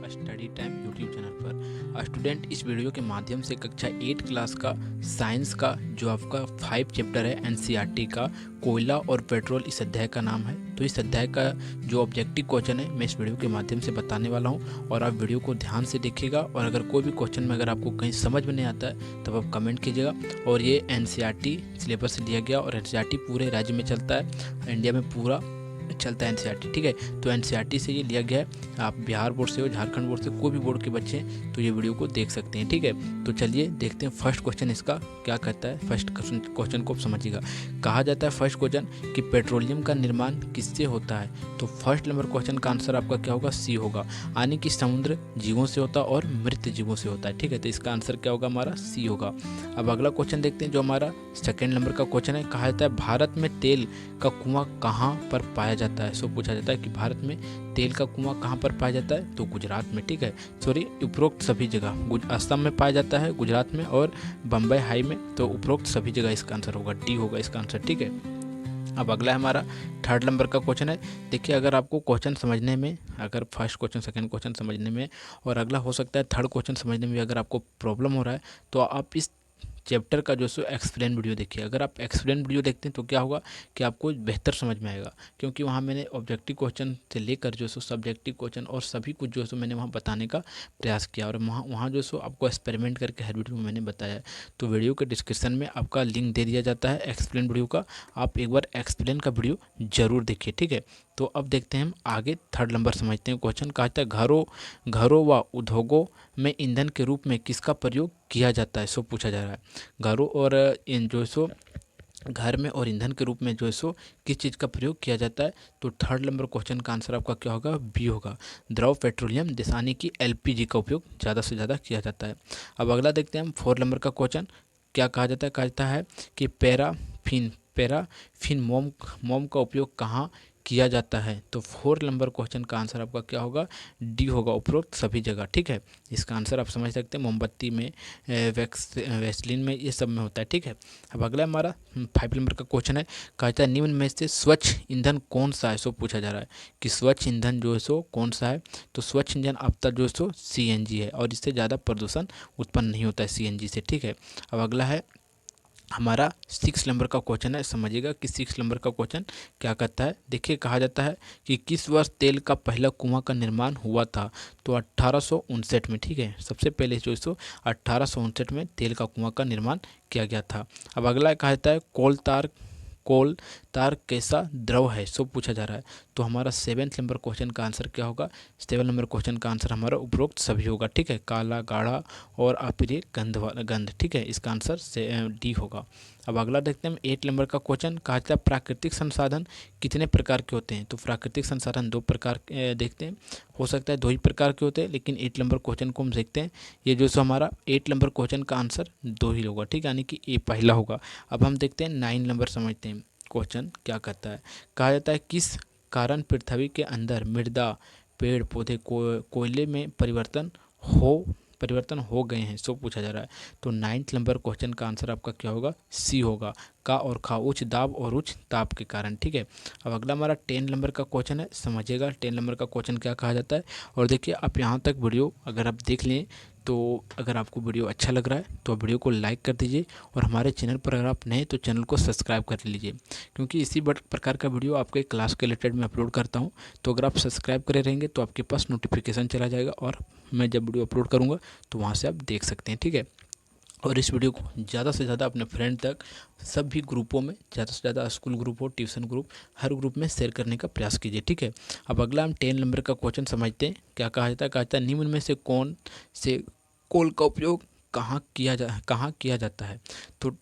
Study time YouTube channel पर। Student, इस video के माध्यम से कक्षा 8 क्लास का साइंस का जो आपका 5 चैप्टर है एनसीईआरटी का, कोयला और पेट्रोल, इस अध्याय का नाम है। तो इस अध्याय का जो ऑब्जेक्टिव क्वेश्चन है मैं इस वीडियो के माध्यम से बताने वाला हूं, और आप वीडियो को ध्यान से देखिएगा। और अगर कोई भी क्वेश्चन में अगर आपको कहीं समझ में नहीं आता है तब आप कमेंट कीजिएगा। और ये एनसीईआरटी सिलेबस से दिया गया, और एनसीईआरटी पूरे राज्य में चलता है, इंडिया में पूरा चलता है एनसीईआरटी, ठीक है। तो एनसीईआरटी से ये लिया गया है। आप बिहार बोर्ड से हो, झारखंड बोर्ड से, कोई भी बोर्ड के बच्चे हैं तो ये वीडियो को देख सकते हैं, ठीक है। तो चलिए देखते हैं फर्स्ट क्वेश्चन इसका क्या कहता है। फर्स्ट क्वेश्चन को आप समझिएगा। कहा जाता है फर्स्ट क्वेश्चन कि पेट्रोलियम का निर्माण किससे होता है। तो फर्स्ट नंबर क्वेश्चन का आंसर आपका क्या होगा, सी होगा, यानी कि समुद्र जीवों से होता है और मृत जीवों से होता है, ठीक है। तो इसका आंसर क्या होगा, हमारा सी होगा। अब अगला क्वेश्चन देखते हैं जो हमारा सेकेंड नंबर का क्वेश्चन है। कहा जाता है भारत में तेल का कुआं कहाँ पर पाया जाता है। सो पूछा जाता है कि भारत में तेल का कुआं कहाँ पर पाया जाता है। तो गुजरात में, ठीक है। सॉरी, उपरोक्त सभी जगह, असम में पाया जाता है, गुजरात में और बम्बई हाई में। तो उपरोक्त सभी जगह इसका आंसर होगा, डी होगा इसका आंसर, ठीक है। अब अगला है हमारा थर्ड नंबर का क्वेश्चन है। देखिए, अगर आपको क्वेश्चन समझने में, अगर फर्स्ट क्वेश्चन सेकंड क्वेश्चन समझने में और अगला हो सकता है थर्ड क्वेश्चन समझने में अगर आपको प्रॉब्लम हो रहा है तो आप इस चैप्टर का जो सो एक्सप्लेन वीडियो देखिए। अगर आप एक्सप्लेन वीडियो देखते हैं तो क्या होगा कि आपको बेहतर समझ में आएगा, क्योंकि वहाँ मैंने ऑब्जेक्टिव क्वेश्चन से लेकर जो सो सब्जेक्टिव क्वेश्चन और सभी कुछ जो सो मैंने वहाँ बताने का प्रयास किया, और वहाँ जो सो आपको एक्सपेरिमेंट करके हर वीडियो में मैंने बताया है। तो वीडियो के डिस्क्रिप्शन में आपका लिंक दे दिया जाता है एक्सप्लेन वीडियो का, आप एक बार एक्सप्लेन का वीडियो जरूर देखिए, ठीक है। तो अब देखते हैं हम आगे थर्ड नंबर समझते हैं क्वेश्चन। कहा जाता है घरों व उद्योगों में ईंधन के रूप में किसका प्रयोग किया जाता है। सो पूछा जा रहा है घरों और इन जो सो घर में और ईंधन के रूप में जो सो किस चीज़ का प्रयोग किया जाता है। तो थर्ड नंबर क्वेश्चन का आंसर आपका क्या होगा, बी होगा, द्रव पेट्रोलियम यानी कि एलपीजी का उपयोग ज़्यादा से ज़्यादा किया जाता है। अब अगला देखते हैं हम फोर्थ नंबर का क्वेश्चन। क्या कहा जाता है, कहा जाता है कि पैराफिन मोम का उपयोग कहाँ किया जाता है। तो फोर्थ नंबर क्वेश्चन का आंसर आपका क्या होगा, डी होगा, उपरोक्त सभी जगह, ठीक है। इसका आंसर आप समझ सकते हैं, मोमबत्ती में, वैसलीन में, ये सब में होता है, ठीक है। अब अगला हमारा 5 नंबर का क्वेश्चन है। कहा जाता है निम्न में से स्वच्छ ईंधन कौन सा है। सो पूछा जा रहा है कि स्वच्छ ईंधन जो है सो कौन सा है। तो स्वच्छ ईंधन अब तक जो है सो सीएनजी है, और इससे ज़्यादा प्रदूषण उत्पन्न नहीं होता है सीएनजी से, ठीक है। अब अगला है हमारा 6 नंबर का क्वेश्चन है। समझिएगा कि 6 नंबर का क्वेश्चन क्या कहता है। देखिए, कहा जाता है कि किस वर्ष तेल का पहला कुआं का निर्माण हुआ था। तो 1859 में, ठीक है। सबसे पहले जो सो 1859 में तेल का कुआं का निर्माण किया गया था। अब अगला कहा जाता है कोल तार कैसा द्रव है। सो पूछा जा रहा है। तो हमारा 7 नंबर क्वेश्चन का आंसर क्या होगा, 7 नंबर क्वेश्चन का आंसर हमारा उपरोक्त सभी होगा, ठीक है। काला, गाढ़ा और अप्रिय गंध, ठीक है। इसका आंसर से डी होगा। अब अगला देखते हैं हम 8 नंबर का क्वेश्चन। कहा जाता है प्राकृतिक संसाधन कितने प्रकार के होते हैं। तो प्राकृतिक संसाधन 2 प्रकार देखते हैं, हो सकता है 2 ही प्रकार के होते हैं, लेकिन 8 नंबर क्वेश्चन को हम देखते हैं। ये जो सो हमारा 8 नंबर क्वेश्चन का आंसर 2 ही होगा, ठीक है, यानी कि ए पहला होगा। अब हम देखते हैं 9 नंबर समझते हैं क्वेश्चन क्या कहता है। कहा जाता है किस कारण पृथ्वी के अंदर मृदा, पेड़ पौधे, कोयले में परिवर्तन हो गए हैं। सो पूछा जा रहा है। तो 9 नंबर क्वेश्चन का आंसर आपका क्या होगा, सी होगा, का और खा, उच्च दाब और उच्च ताप के कारण, ठीक है। अब अगला हमारा 10 नंबर का क्वेश्चन है। समझिएगा 10 नंबर का क्वेश्चन क्या कहा जाता है। और देखिए, आप यहाँ तक वीडियो अगर आप देख लें तो अगर आपको वीडियो अच्छा लग रहा है तो वीडियो को लाइक कर दीजिए, और हमारे चैनल पर अगर आप नए हैं तो चैनल को सब्सक्राइब कर लीजिए, क्योंकि इसी प्रकार का वीडियो आपके क्लास के रिलेटेड मैं अपलोड करता हूं। तो अगर आप सब्सक्राइब करे रहेंगे तो आपके पास नोटिफिकेशन चला जाएगा, और मैं जब वीडियो अपलोड करूँगा तो वहाँ से आप देख सकते हैं, ठीक है। और इस वीडियो को ज़्यादा से ज़्यादा अपने फ्रेंड तक, सभी ग्रुपों में, ज़्यादा से ज़्यादा स्कूल ग्रुप हो, ट्यूशन ग्रुप, हर ग्रुप में शेयर करने का प्रयास कीजिए, ठीक है। अब अगला हम 10 नंबर का क्वेश्चन समझते हैं। क्या कहा जाता है, कहा जाता है निम्न में से कौन से कोल का उपयोग कहाँ किया जाता है। तो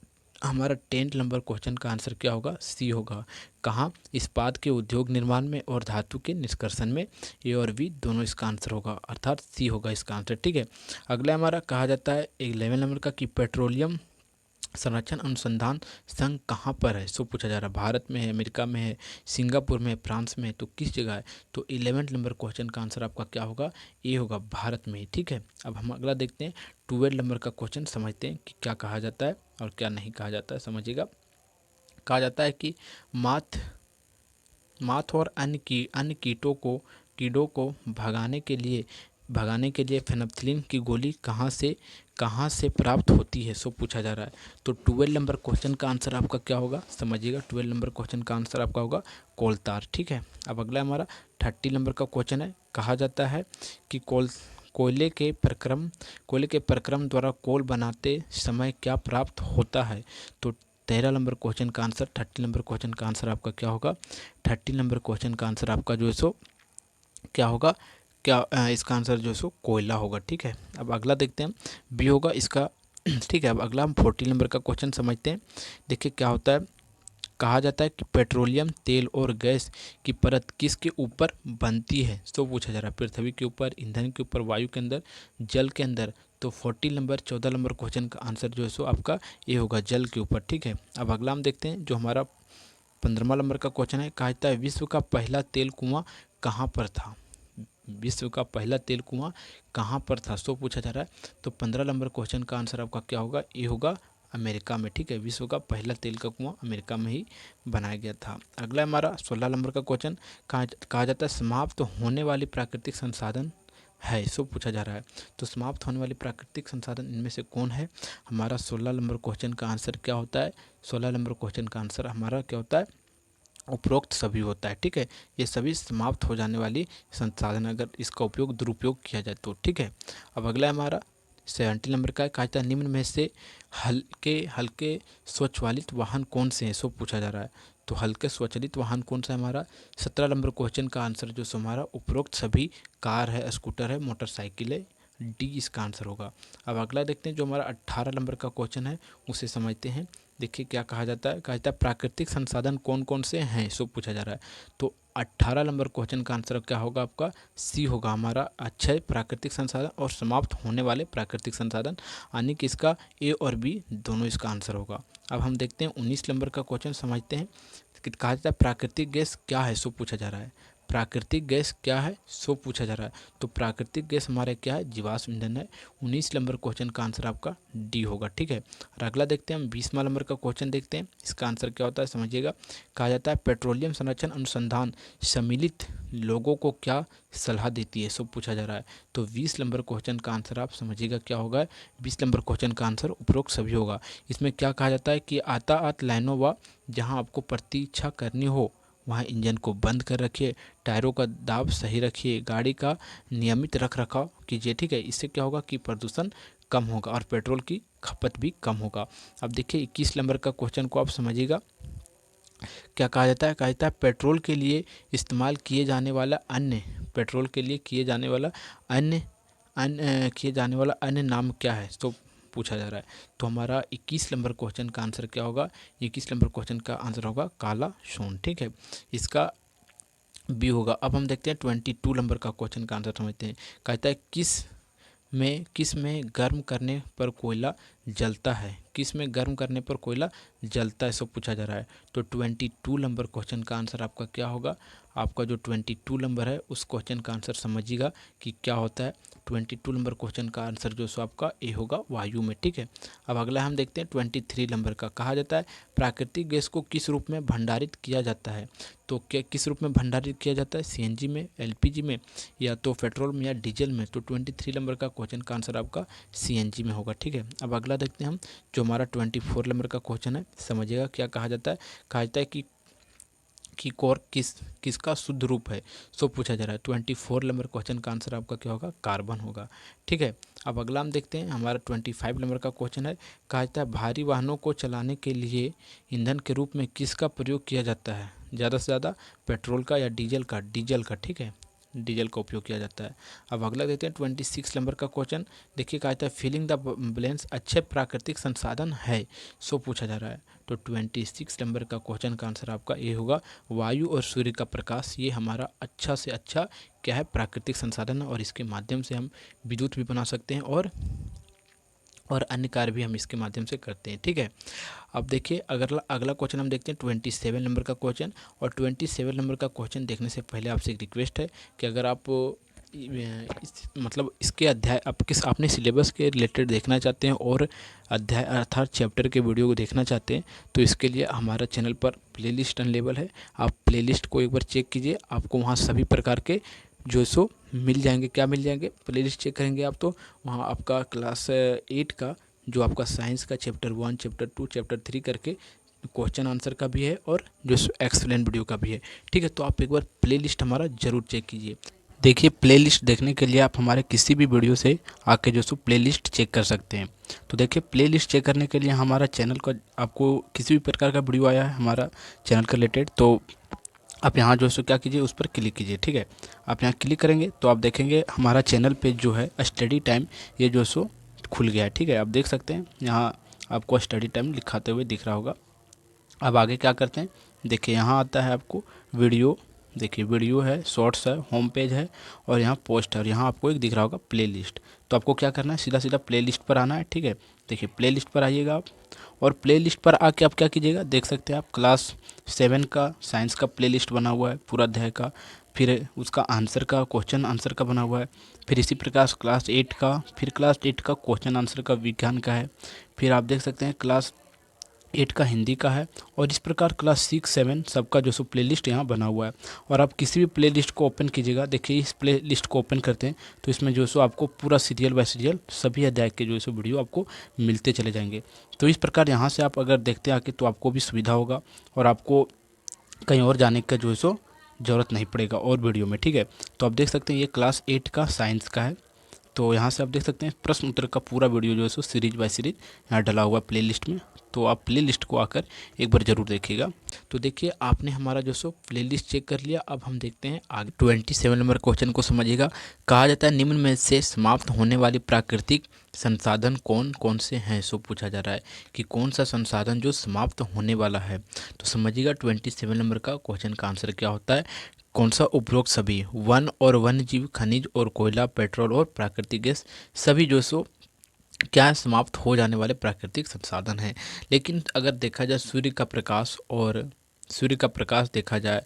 हमारा 10 नंबर क्वेश्चन का आंसर क्या होगा, सी होगा, कहाँ, इस्पात के उद्योग निर्माण में और धातु के निष्कर्षण में। ए और बी दोनों इसका आंसर होगा, अर्थात सी होगा इसका आंसर, ठीक है। अगला हमारा कहा जाता है 11 नंबर का कि पेट्रोलियम संरक्षण अनुसंधान संघ कहाँ पर है। सो पूछा जा रहा है भारत में है, अमेरिका में है, सिंगापुर में है, फ्रांस में है, तो किस जगह है। तो 11 नंबर क्वेश्चन का आंसर आपका क्या होगा, ए होगा, भारत में ही, ठीक है। अब हम अगला देखते हैं 12 नंबर का क्वेश्चन, समझते हैं कि क्या कहा जाता है और क्या नहीं कहा जाता है। समझिएगा, कहा जाता है कि माथ माथ और अन्य कीटों को भगाने के लिए भगाने के लिए फेनफ्थलीन की गोली कहाँ से प्राप्त होती है, सो पूछा जा रहा है। तो 12 नंबर क्वेश्चन का आंसर आपका क्या होगा, समझिएगा। 12 नंबर क्वेश्चन का आंसर आपका होगा कोलतार, ठीक है। अब अगला हमारा 30 नंबर का क्वेश्चन है। कहा जाता है कि कोयले के प्रक्रम द्वारा कोल बनाते समय क्या प्राप्त होता है। तो 13 नंबर क्वेश्चन का आंसर, 30 नंबर क्वेश्चन का आंसर आपका क्या होगा, 30 नंबर क्वेश्चन का आंसर आपका जो है सो क्या होगा, इसका आंसर जो है सो कोयला होगा, ठीक है। अब अगला देखते हैं, बी होगा इसका, ठीक है। अब अगला हम 14 नंबर का क्वेश्चन समझते हैं। देखिए क्या होता है। कहा जाता है कि पेट्रोलियम तेल और गैस की परत किसके ऊपर बनती है, तो पूछा जा रहा है। पृथ्वी के ऊपर, ईंधन के ऊपर, वायु के अंदर, जल के अंदर। तो 14 नंबर क्वेश्चन का आंसर जो है सो आपका ये होगा, जल के ऊपर, ठीक है। अब अगला हम देखते हैं जो हमारा 15वां नंबर का क्वेश्चन है। कहा जाता है विश्व का पहला तेल कुआं कहाँ पर था, विश्व का पहला तेल कुआं कहाँ पर था, सो पूछा जा रहा है। तो 15 नंबर क्वेश्चन का आंसर आपका क्या होगा, ये होगा अमेरिका में, ठीक है। विश्व का पहला तेल का कुआं अमेरिका में ही बनाया गया था। अगला हमारा 16 नंबर का क्वेश्चन, कहा जाता है समाप्त होने वाली प्राकृतिक संसाधन है, सो पूछा जा रहा है। तो समाप्त होने वाली प्राकृतिक संसाधन इनमें से कौन है। हमारा 16 नंबर क्वेश्चन का आंसर क्या होता है, 16 नंबर क्वेश्चन का आंसर हमारा क्या होता है, उपरोक्त सभी होता है, ठीक है। ये सभी समाप्त हो जाने वाली संसाधन अगर इसका उपयोग दुरुपयोग किया जाए तो, ठीक है। अब अगला हमारा 70 नंबर का कहा जाता है निम्न में से हल्के हल्के स्वचालित वाहन कौन से हैं, सो पूछा जा रहा है। तो हल्के स्वचालित वाहन कौन सा है हमारा, 17 नंबर क्वेश्चन का आंसर जो सो हमारा उपरोक्त सभी कार है, स्कूटर है, मोटरसाइकिल है, डी इसका आंसर होगा। अब अगला देखते हैं जो हमारा 18 नंबर का क्वेश्चन है, उसे समझते हैं। देखिए क्या कहा जाता है। कहा जाता है प्राकृतिक संसाधन कौन कौन से हैं, सो पूछा जा रहा है। तो 18 नंबर क्वेश्चन का आंसर क्या होगा आपका, सी होगा हमारा, अक्षय प्राकृतिक संसाधन और समाप्त होने वाले प्राकृतिक संसाधन, यानी कि इसका ए और बी दोनों इसका आंसर होगा। अब हम देखते हैं 19 नंबर का क्वेश्चन समझते हैं। कहा जाता है प्राकृतिक गैस क्या है, सो पूछा जा रहा है। प्राकृतिक गैस क्या है, सो पूछा जा रहा है। तो प्राकृतिक गैस हमारे क्या है, जीवाश्म ईंधन है। 19 नंबर क्वेश्चन का आंसर आपका डी होगा, ठीक है। और अगला देखते हैं हम 20वां नंबर का क्वेश्चन देखते हैं। इसका आंसर क्या होता है समझिएगा। कहा जाता है पेट्रोलियम संरक्षण अनुसंधान सम्मिलित लोगों को क्या सलाह देती है, सो पूछा जा रहा है। तो 20 नंबर क्वेश्चन का आंसर आप समझिएगा क्या होगा, 20 नंबर क्वेश्चन का आंसर उपरोक्त सभी होगा। इसमें क्या कहा जाता है कि यातायात लाइनों व जहाँ आपको प्रतीक्षा करनी हो वहाँ इंजन को बंद कर रखिए, टायरों का दाब सही रखिए, गाड़ी का नियमित रख रखाव कीजिए, ठीक है। इससे क्या होगा कि प्रदूषण कम होगा और पेट्रोल की खपत भी कम होगा। अब देखिए 21 नंबर का क्वेश्चन को आप समझिएगा। क्या कहा जाता है। कहा जाता है पेट्रोल के लिए इस्तेमाल किए जाने वाला अन्य, पेट्रोल के लिए किए जाने वाला अन्य नाम क्या है, तो पूछा जा रहा है। तो हमारा 21 नंबर क्वेश्चन का आंसर क्या होगा, 21 नंबर क्वेश्चन का आंसर होगा काला सोन, ठीक है। इसका बी होगा। अब हम देखते हैं 22 नंबर का क्वेश्चन का आंसर समझते हैं। कहता है किस में गर्म करने पर कोयला जलता है, किस में गर्म करने पर कोयला जलता है, सब पूछा जा रहा है। तो 22 नंबर क्वेश्चन का आंसर आपका क्या होगा, आपका जो 22 नंबर है उस क्वेश्चन का आंसर समझिएगा कि क्या होता है। 22 नंबर क्वेश्चन का आंसर जो सो आपका ए होगा, वायु में, ठीक है। अब अगला हम देखते हैं 23 नंबर का। कहा जाता है प्राकृतिक गैस को किस रूप में भंडारित किया जाता है। तो क्या किस रूप में भंडारित किया जाता है, सीएनजी में, एलपीजी में, या तो पेट्रोल में या डीजल में। तो 23 नंबर का क्वेश्चन का आंसर आपका सीएनजी में होगा, ठीक है। अब अगला देखते हैं हम जो हमारा 24 नंबर का क्वेश्चन है, समझिएगा क्या कहा जाता है। कहा जाता है कि कोर किसका शुद्ध रूप है, सो पूछा जा रहा है। 24 नंबर क्वेश्चन का आंसर आपका क्या होगा, कार्बन होगा, ठीक है। अब अगला हम देखते हैं हमारा 25 नंबर का क्वेश्चन है। कहा जाता है भारी वाहनों को चलाने के लिए ईंधन के रूप में किसका प्रयोग किया जाता है, ज़्यादा से ज़्यादा पेट्रोल का या डीजल का, ठीक है, डीजल का उपयोग किया जाता है। अब अगला देखते हैं 26 नंबर का क्वेश्चन। देखिए कहा जाता है फिलिंग द बैलेंस अच्छे प्राकृतिक संसाधन है, सो पूछा जा रहा है। तो 26 नंबर का क्वेश्चन का आंसर आपका ये होगा, वायु और सूर्य का प्रकाश ये हमारा अच्छा से अच्छा क्या है, प्राकृतिक संसाधन है। और इसके माध्यम से हम विद्युत भी बना सकते हैं और अन्य कार्य भी हम इसके माध्यम से करते हैं, ठीक है। अब देखिए अगला क्वेश्चन हम देखते हैं 27 नंबर का क्वेश्चन। और 27 नंबर का क्वेश्चन देखने से पहले आपसे एक रिक्वेस्ट है कि अगर आप मतलब इसके अध्याय अपने सिलेबस के रिलेटेड देखना चाहते हैं और अध्याय अर्थात चैप्टर के वीडियो को देखना चाहते हैं तो इसके लिए हमारा चैनल पर प्लेलिस्ट अवेलेबल है। आप प्लेलिस्ट को एक बार चेक कीजिए, आपको वहाँ सभी प्रकार के जो सो मिल जाएंगे। क्या मिल जाएंगे? प्लेलिस्ट चेक करेंगे आप तो वहाँ आपका क्लास 8 का जो आपका साइंस का चैप्टर 1, चैप्टर 2, चैप्टर 3 करके क्वेश्चन आंसर का भी है और जो एक्सप्लेन वीडियो का भी है। ठीक है, तो आप एक बार प्लेलिस्ट हमारा ज़रूर चेक कीजिए। देखिए, प्लेलिस्ट देखने के लिए आप हमारे किसी भी वीडियो से आके जो सो प्लेलिस्ट चेक कर सकते हैं। तो देखिए, प्लेलिस्ट चेक करने के लिए हमारा चैनल का आपको किसी भी प्रकार का वीडियो आया है हमारा चैनल के रिलेटेड, तो आप यहाँ जो सो क्या कीजिए, उस पर क्लिक कीजिए। ठीक है, आप यहाँ क्लिक करेंगे तो आप देखेंगे हमारा चैनल पे जो है स्टडी टाइम ये जो सो खुल गया है। ठीक है, आप देख सकते हैं यहाँ आपको स्टडी टाइम लिखाते हुए दिख रहा होगा। अब आगे क्या करते हैं, देखिए यहाँ आता है आपको वीडियो। देखिए, वीडियो है, शॉर्ट्स है, होम पेज है और यहाँ पोस्ट है और यहाँ आपको एक दिख रहा होगा प्लेलिस्ट। तो आपको क्या करना है, सीधा सीधा प्लेलिस्ट पर आना है। ठीक है, देखिए प्लेलिस्ट पर आइएगा आप और प्लेलिस्ट पर आके आप क्या कीजिएगा, देख सकते हैं आप क्लास 7 का साइंस का प्लेलिस्ट बना हुआ है पूरा अध्याय का, फिर उसका आंसर का क्वेश्चन आंसर का बना हुआ है, फिर इसी प्रकार क्लास 8 का, फिर क्लास 8 का क्वेश्चन आंसर का विज्ञान का है, फिर आप देख सकते हैं क्लास 8 का हिंदी का है और इस प्रकार क्लास 6, 7 सबका जो सो प्लेलिस्ट यहाँ बना हुआ है। और आप किसी भी प्लेलिस्ट को ओपन कीजिएगा, देखिए इस प्लेलिस्ट को ओपन करते हैं तो इसमें जो सो आपको पूरा सीरियल बाय सीरियल सभी अध्याय के जो सो वीडियो आपको मिलते चले जाएंगे। तो इस प्रकार यहाँ से आप अगर देखते आके तो आपको भी सुविधा होगा और आपको कहीं और जाने का जो है सो ज़रूरत नहीं पड़ेगा और वीडियो में। ठीक है, तो आप देख सकते हैं ये क्लास 8 का साइंस का है। तो यहाँ से आप देख सकते हैं प्रश्न उत्तर का पूरा वीडियो जो है सो सीरीज बाय सीरीज यहाँ डला हुआ है प्लेलिस्ट में। तो आप प्लेलिस्ट को आकर एक बार ज़रूर देखिएगा। तो देखिए, आपने हमारा जो सो प्लेलिस्ट चेक कर लिया। अब हम देखते हैं आगे 27 नंबर क्वेश्चन को समझिएगा। कहा जाता है निम्न में से समाप्त होने वाली प्राकृतिक संसाधन कौन कौन से हैं। सो पूछा जा रहा है कि कौन सा संसाधन जो समाप्त होने वाला है। तो समझिएगा 27 नंबर का क्वेश्चन का आंसर क्या होता है। कौन सा? उपरोक्त सभी, वन और वन्य जीव, खनिज और कोयला, पेट्रोल और प्राकृतिक गैस, सभी जो सो क्या समाप्त हो जाने वाले प्राकृतिक संसाधन हैं। लेकिन अगर देखा जाए सूर्य का प्रकाश देखा जाए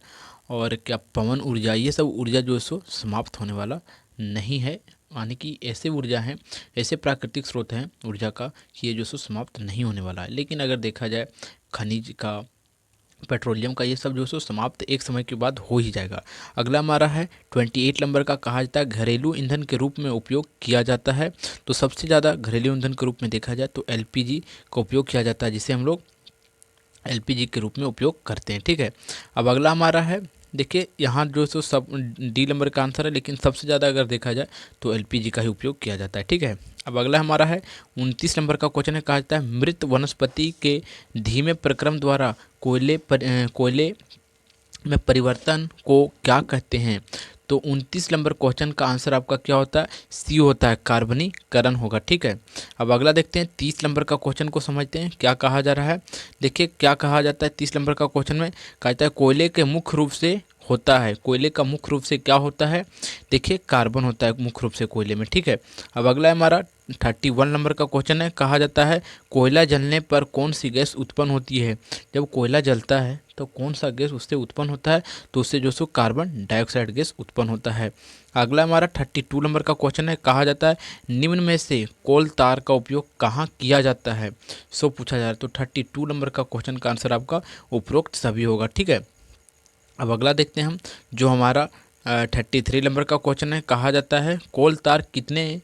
और क्या पवन ऊर्जा, ये सब ऊर्जा जो है सो समाप्त होने वाला नहीं है। यानी कि ऐसे ऊर्जा हैं, ऐसे प्राकृतिक स्रोत हैं ऊर्जा का कि ये जो सो समाप्त नहीं होने वाला है। लेकिन अगर देखा जाए खनिज का, पेट्रोलियम का, ये सब जो सो समाप्त एक समय के बाद हो ही जाएगा। अगला हमारा है 28 नंबर का। कहा जाता है घरेलू ईंधन के रूप में उपयोग किया जाता है। तो सबसे ज़्यादा घरेलू ईंधन के रूप में देखा जाए तो एलपीजी का उपयोग किया जाता है, जिसे हम लोग एलपीजी के रूप में उपयोग करते हैं। ठीक है, अब अगला हमारा है, देखिए यहाँ जो सो सब डी नंबर का आंसर है, लेकिन सबसे ज़्यादा अगर देखा जाए तो एलपीजी का ही उपयोग किया जाता है। ठीक है, अब अगला हमारा है 29 नंबर का क्वेश्चन है। कहा जाता है मृत वनस्पति के धीमे प्रक्रम द्वारा कोयले में परिवर्तन को क्या कहते हैं। तो 29 नंबर क्वेश्चन का आंसर आपका क्या होता है, सी होता है, कार्बनीकरण होगा। ठीक है, अब अगला देखते हैं 30 नंबर का क्वेश्चन को समझते हैं क्या कहा जा रहा है। देखिए क्या कहा जाता है 30 नंबर का क्वेश्चन में, कहा जाता है कोयले के मुख्य रूप से होता है, कोयले का मुख्य रूप से क्या होता है, देखिए कार्बन होता है मुख्य रूप से कोयले में। ठीक है, अब अगला हमारा 31 नंबर का क्वेश्चन है। कहा जाता है कोयला जलने पर कौन सी गैस उत्पन्न होती है। जब कोयला जलता है तो कौन सा गैस उससे उत्पन्न होता है, तो उससे जो सो कार्बन डाइऑक्साइड गैस उत्पन्न होता है। अगला हमारा 32 नंबर का क्वेश्चन है। कहा जाता है निम्न में से कोल तार का उपयोग कहाँ किया जाता है। सो पूछा जा रहा है, तो 32 नंबर का क्वेश्चन का आंसर आपका उपरोक्त सभी होगा। ठीक है, अब अगला देखते हैं हम, जो हमारा 33 नंबर का क्वेश्चन है। कहा जाता है कोल तार कितने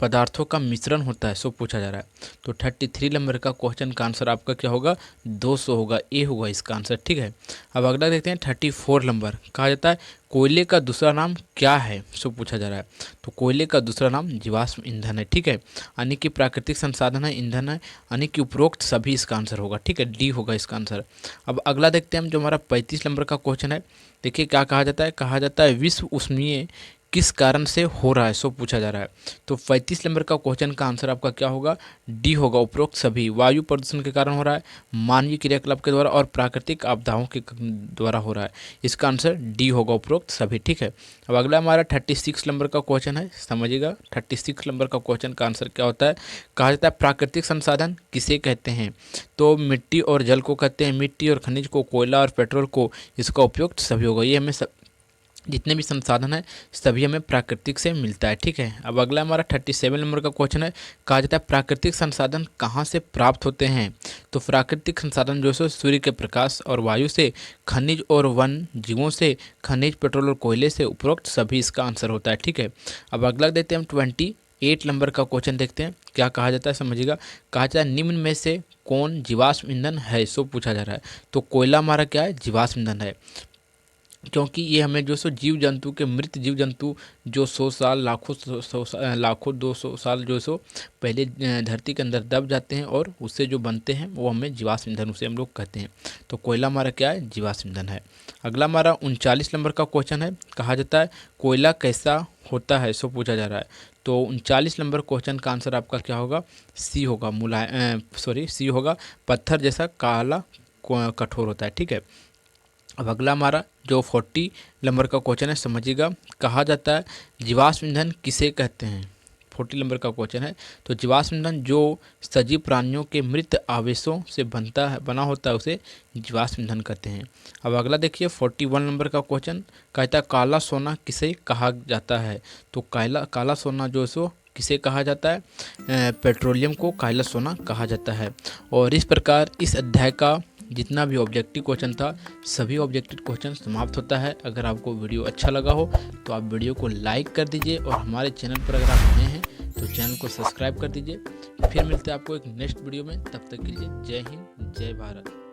पदार्थों का मिश्रण होता है। सो पूछा जा रहा है, तो 33 नंबर का क्वेश्चन का आंसर आपका क्या होगा, 200 होगा, ए होगा इसका आंसर। ठीक है, अब अगला देखते हैं 34 नंबर। कहा जाता है कोयले का दूसरा नाम क्या है। सो पूछा जा रहा है, तो कोयले का दूसरा नाम जीवाश्म ईंधन है। ठीक है, यानी कि प्राकृतिक संसाधन है, ईंधन है, यानी कि उपरोक्त सभी इसका आंसर होगा। ठीक है, डी होगा इसका आंसर। अब अगला देखते हैं हम, जो हमारा 35 नंबर का क्वेश्चन है। देखिए क्या कहा जाता है, कहा जाता है विश्व उष्मीय किस कारण से हो रहा है। सो पूछा जा रहा है, तो 35 नंबर का क्वेश्चन का आंसर आपका क्या होगा, डी होगा, उपरोक्त सभी। वायु प्रदूषण के कारण हो रहा है, मानवीय क्रियाकलाप के द्वारा और प्राकृतिक आपदाओं के द्वारा हो रहा है। इसका आंसर डी होगा, उपरोक्त सभी। ठीक है, अब अगला हमारा 36 नंबर का क्वेश्चन है, समझिएगा 36 नंबर का क्वेश्चन का आंसर क्या होता है। कहा जाता है प्राकृतिक संसाधन किसे कहते हैं। तो मिट्टी और जल को कहते हैं, मिट्टी और खनिज को, कोयला और पेट्रोल को, इसका उपयोग सभी होगा। ये हमें जितने भी संसाधन है सभी हमें प्राकृतिक से मिलता है। ठीक है, अब अगला हमारा 37 नंबर का क्वेश्चन है। कहा जाता है प्राकृतिक संसाधन कहाँ से प्राप्त होते हैं। तो प्राकृतिक संसाधन जो है सूर्य के प्रकाश और वायु से, खनिज और वन जीवों से, खनिज, पेट्रोल और कोयले से, उपरोक्त सभी इसका आंसर होता है। ठीक है, अब अगला देखते हैं हम 28 नंबर का क्वेश्चन देखते हैं क्या कहा जाता है, समझिएगा। कहा जाता है निम्न में से कौन जीवाश्म ईंधन है, सो पूछा जा रहा है। तो कोयला हमारा क्या है, जीवाश्म ईंधन है, क्योंकि ये हमें जो सो जीव जंतु के, मृत जीव जंतु जो 100 साल, लाखों, लाखों 200 साल जो सो पहले धरती के अंदर दब जाते हैं और उससे जो बनते हैं वो हमें जीवाश्म ईंधन, उसे हम लोग कहते हैं। तो कोयला हमारा क्या है, जीवाश्म ईंधन है। अगला हमारा 39 नंबर का क्वेश्चन है। कहा जाता है कोयला कैसा होता है, सो पूछा जा रहा है। तो 39 नंबर क्वेश्चन का आंसर आपका क्या होगा, सी होगा, सी होगा, पत्थर जैसा काला कठोर होता है। ठीक है, अब अगला हमारा जो 40 नंबर का क्वेश्चन है, समझिएगा। कहा जाता है जीवाश्म ईंधन किसे कहते हैं, 40 नंबर का क्वेश्चन है। तो जीवाश्म ईंधन जो सजीव प्राणियों के मृत आवेशों से बना होता है उसे जीवाश्म ईंधन कहते हैं। अब अगला देखिए 41 नंबर का क्वेश्चन। कहता है काला सोना किसे कहा जाता है। तो काला सोना जो है सो किसे कहा जाता है, पेट्रोलियम को काला सोना कहा जाता है। और इस प्रकार इस अध्याय का जितना भी ऑब्जेक्टिव क्वेश्चन था, सभी ऑब्जेक्टिव क्वेश्चन समाप्त होता है। अगर आपको वीडियो अच्छा लगा हो तो आप वीडियो को लाइक कर दीजिए और हमारे चैनल पर अगर आप नए हैं तो चैनल को सब्सक्राइब कर दीजिए। फिर मिलते हैं आपको एक नेक्स्ट वीडियो में, तब तक के लिए जय हिंद, जय भारत।